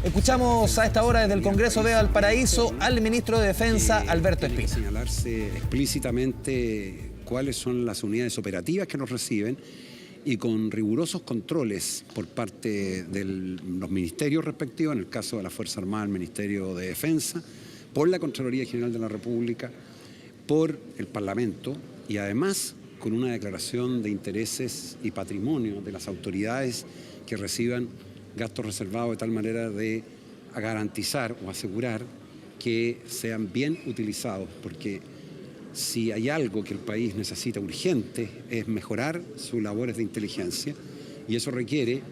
Escuchamos a esta hora desde el Congreso de Valparaíso al ministro de Defensa, Alberto Espina. Señalarse explícitamente cuáles son las unidades operativas que nos reciben y con rigurosos controles por parte de los ministerios respectivos, en el caso de la Fuerza Armada, el Ministerio de Defensa, por la Contraloría General de la República, por el Parlamento y además con una declaración de intereses y patrimonio de las autoridades que reciban gastos reservados de tal manera de garantizar o asegurar que sean bien utilizados, porque si hay algo que el país necesita urgente es mejorar sus labores de inteligencia y eso requiere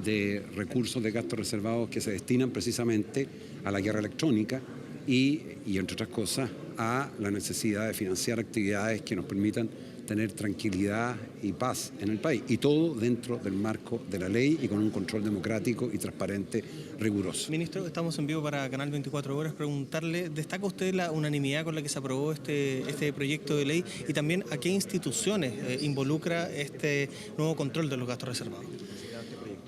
de recursos de gastos reservados que se destinan precisamente a la guerra electrónica y entre otras cosas, a la necesidad de financiar actividades que nos permitan tener tranquilidad y paz en el país. Y todo dentro del marco de la ley y con un control democrático y transparente riguroso. Ministro, estamos en vivo para Canal 24 Horas. Preguntarle, ¿destaca usted la unanimidad con la que se aprobó este proyecto de ley? Y también, ¿a qué instituciones involucra este nuevo control de los gastos reservados?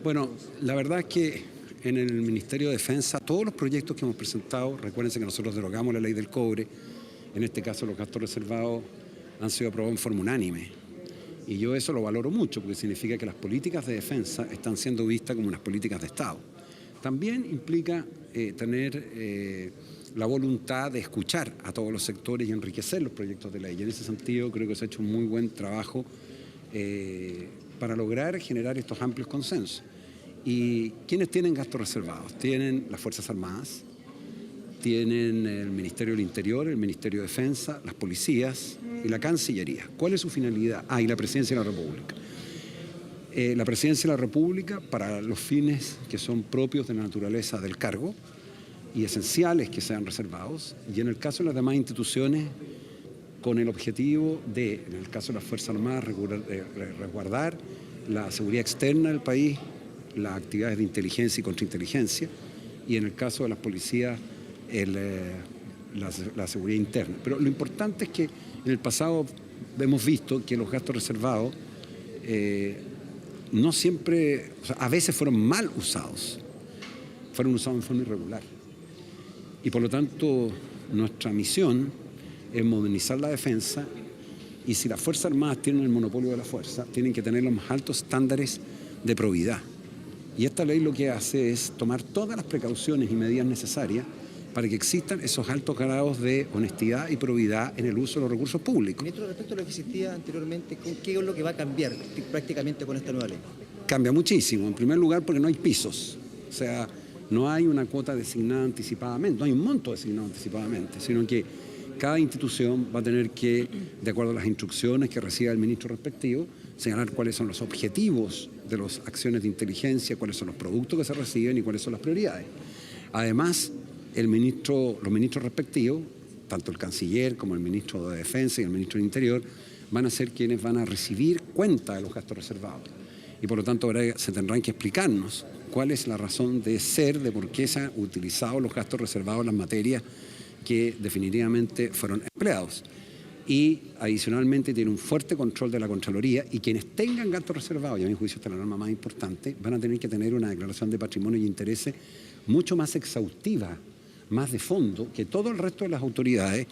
Bueno, la verdad es que en el Ministerio de Defensa, todos los proyectos que hemos presentado, recuérdense que nosotros derogamos la ley del cobre, en este caso los gastos reservados han sido aprobados en forma unánime. Y yo eso lo valoro mucho, porque significa que las políticas de defensa están siendo vistas como unas políticas de Estado. También implica tener la voluntad de escuchar a todos los sectores y enriquecer los proyectos de ley. Y en ese sentido creo que se ha hecho un muy buen trabajo para lograr generar estos amplios consensos. ¿Y quiénes tienen gastos reservados? Tienen las Fuerzas Armadas, tienen el Ministerio del Interior, el Ministerio de Defensa, las policías y la Cancillería. ¿Cuál es su finalidad? Y la Presidencia de la República. La Presidencia de la República para los fines que son propios de la naturaleza del cargo y esenciales que sean reservados, y en el caso de las demás instituciones con el objetivo de, en el caso de las Fuerzas Armadas, resguardar la seguridad externa del país, las actividades de inteligencia y contrainteligencia, y en el caso de las policías, la seguridad interna. Pero lo importante es que en el pasado hemos visto que los gastos reservados no siempre, o sea, a veces fueron mal usados, fueron usados en forma irregular. Y por lo tanto, nuestra misión es modernizar la defensa, y si las Fuerzas Armadas tienen el monopolio de la fuerza, tienen que tener los más altos estándares de probidad. Y esta ley lo que hace es tomar todas las precauciones y medidas necesarias para que existan esos altos grados de honestidad y probidad en el uso de los recursos públicos. Ministro, respecto a lo que existía anteriormente, ¿qué es lo que va a cambiar prácticamente con esta nueva ley? Cambia muchísimo. En primer lugar, porque no hay pisos. O sea, no hay una cuota designada anticipadamente, no hay un monto designado anticipadamente, sino que cada institución va a tener que, de acuerdo a las instrucciones que reciba el ministro respectivo, señalar cuáles son los objetivos de las acciones de inteligencia, cuáles son los productos que se reciben y cuáles son las prioridades. Además, los ministros respectivos, tanto el canciller como el ministro de Defensa y el ministro del Interior, van a ser quienes van a recibir cuenta de los gastos reservados. Y por lo tanto ahora se tendrán que explicarnos cuál es la razón de ser, de por qué se han utilizado los gastos reservados en las materias que definitivamente fueron empleados. Y adicionalmente tiene un fuerte control de la Contraloría, y quienes tengan gastos reservados, y a mi juicio esta es la norma más importante, van a tener que tener una declaración de patrimonio y intereses mucho más exhaustiva, más de fondo que todo el resto de las autoridades,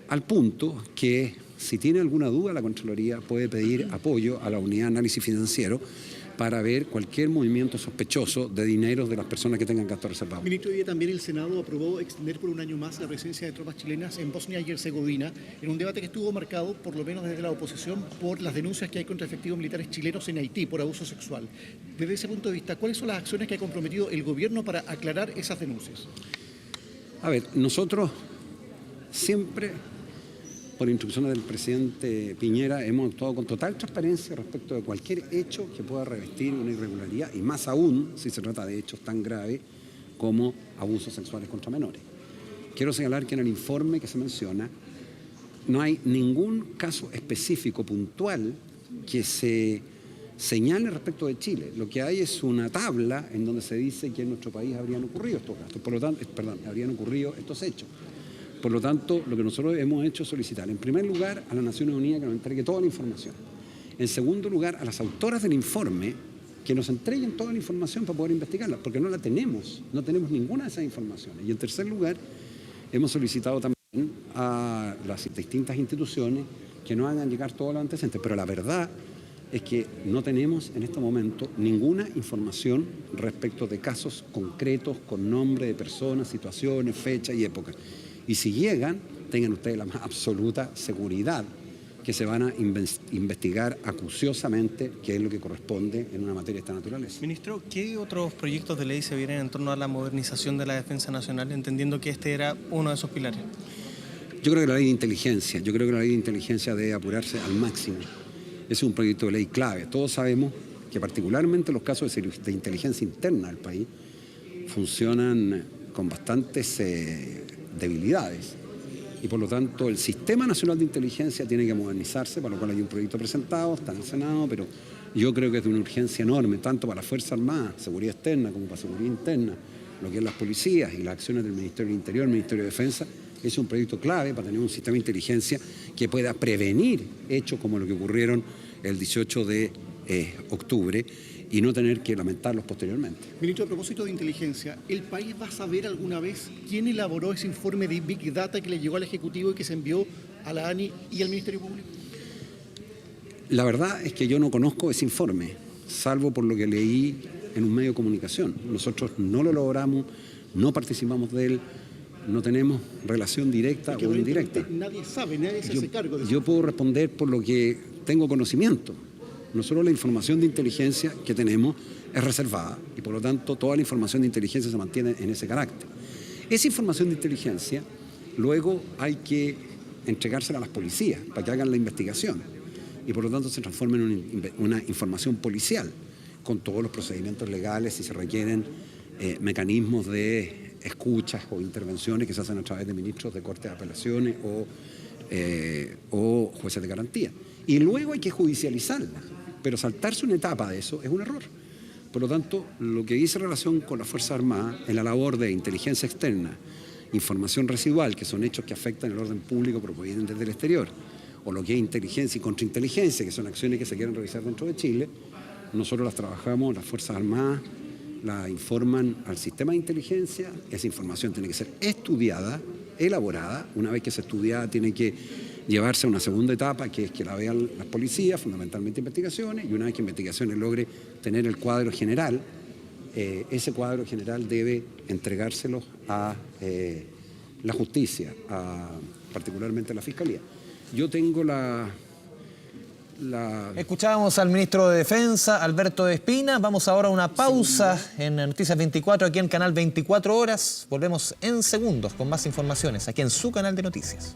al punto que si tiene alguna duda la Contraloría puede pedir apoyo a la Unidad de Análisis Financiero para ver cualquier movimiento sospechoso de dinero de las personas que tengan gastos reservados. Ministro, hoy día también el Senado aprobó extender por un año más la presencia de tropas chilenas en Bosnia y Herzegovina, en un debate que estuvo marcado, por lo menos desde la oposición, por las denuncias que hay contra efectivos militares chilenos en Haití por abuso sexual. Desde ese punto de vista, ¿cuáles son las acciones que ha comprometido el gobierno para aclarar esas denuncias? A ver, nosotros siempre, por instrucciones del presidente Piñera, hemos actuado con total transparencia respecto de cualquier hecho que pueda revestir una irregularidad, y más aún si se trata de hechos tan graves como abusos sexuales contra menores. Quiero señalar que en el informe que se menciona no hay ningún caso específico, puntual, que se señale respecto de Chile. Lo que hay es una tabla en donde se dice que en nuestro país habrían ocurrido estos gastos, por lo tanto, habrían ocurrido estos hechos. Por lo tanto, lo que nosotros hemos hecho es solicitar, en primer lugar, a las Naciones Unidas que nos entregue toda la información. En segundo lugar, a las autoras del informe que nos entreguen toda la información para poder investigarla, porque no la tenemos, no tenemos ninguna de esas informaciones. Y en tercer lugar, hemos solicitado también a las distintas instituciones que nos hagan llegar todos los antecedentes, pero la verdad es que no tenemos en este momento ninguna información respecto de casos concretos con nombre de personas, situaciones, fechas y épocas. Y si llegan, tengan ustedes la más absoluta seguridad que se van a investigar acuciosamente qué es lo que corresponde en una materia de esta naturaleza. Ministro, ¿qué otros proyectos de ley se vienen en torno a la modernización de la defensa nacional, entendiendo que este era uno de esos pilares? Yo creo que la ley de inteligencia, debe apurarse al máximo. Es un proyecto de ley clave. Todos sabemos que particularmente los casos de inteligencia interna del país funcionan con bastantes debilidades. Y por lo tanto el Sistema Nacional de Inteligencia tiene que modernizarse, para lo cual hay un proyecto presentado, está en el Senado, pero yo creo que es de una urgencia enorme, tanto para las Fuerzas Armadas, seguridad externa, como para seguridad interna, lo que es las policías y las acciones del Ministerio del Interior, el Ministerio de Defensa. Es un proyecto clave para tener un sistema de inteligencia que pueda prevenir hechos como lo que ocurrieron el 18 de octubre y no tener que lamentarlos posteriormente. Ministro, a propósito de inteligencia, ¿el país va a saber alguna vez quién elaboró ese informe de Big Data que le llegó al Ejecutivo y que se envió a la ANI y al Ministerio Público? La verdad es que yo no conozco ese informe, salvo por lo que leí en un medio de comunicación. Nosotros no lo elaboramos, no participamos de él, no tenemos relación directa o indirecta. Nadie sabe, nadie se hace cargo de eso. Yo puedo responder por lo que tengo conocimiento. Nosotros la información de inteligencia que tenemos es reservada y por lo tanto toda la información de inteligencia se mantiene en ese carácter. Esa información de inteligencia luego hay que entregársela a las policías para que hagan la investigación y por lo tanto se transforma en una información policial con todos los procedimientos legales si se requieren mecanismos de escuchas o intervenciones que se hacen a través de ministros de Corte de Apelaciones o jueces de garantía. Y luego hay que judicializarla, pero saltarse una etapa de eso es un error. Por lo tanto, lo que dice relación con las Fuerzas Armadas en la labor de inteligencia externa, información residual, que son hechos que afectan el orden público pero provienen desde el exterior, o lo que es inteligencia y contrainteligencia, que son acciones que se quieren realizar dentro de Chile, nosotros las trabajamos, las Fuerzas Armadas la informan al sistema de inteligencia, esa información tiene que ser estudiada, elaborada, una vez que es estudiada tiene que llevarse a una segunda etapa, que es que la vean las policías, fundamentalmente investigaciones, y una vez que investigaciones logre tener el cuadro general, ese cuadro general debe entregárselo a la justicia, particularmente a la Fiscalía. Yo tengo Escuchábamos al ministro de Defensa, Alberto Espina. Vamos ahora a una pausa en Noticias 24, aquí en Canal 24 Horas. Volvemos en segundos con más informaciones, aquí en su canal de noticias.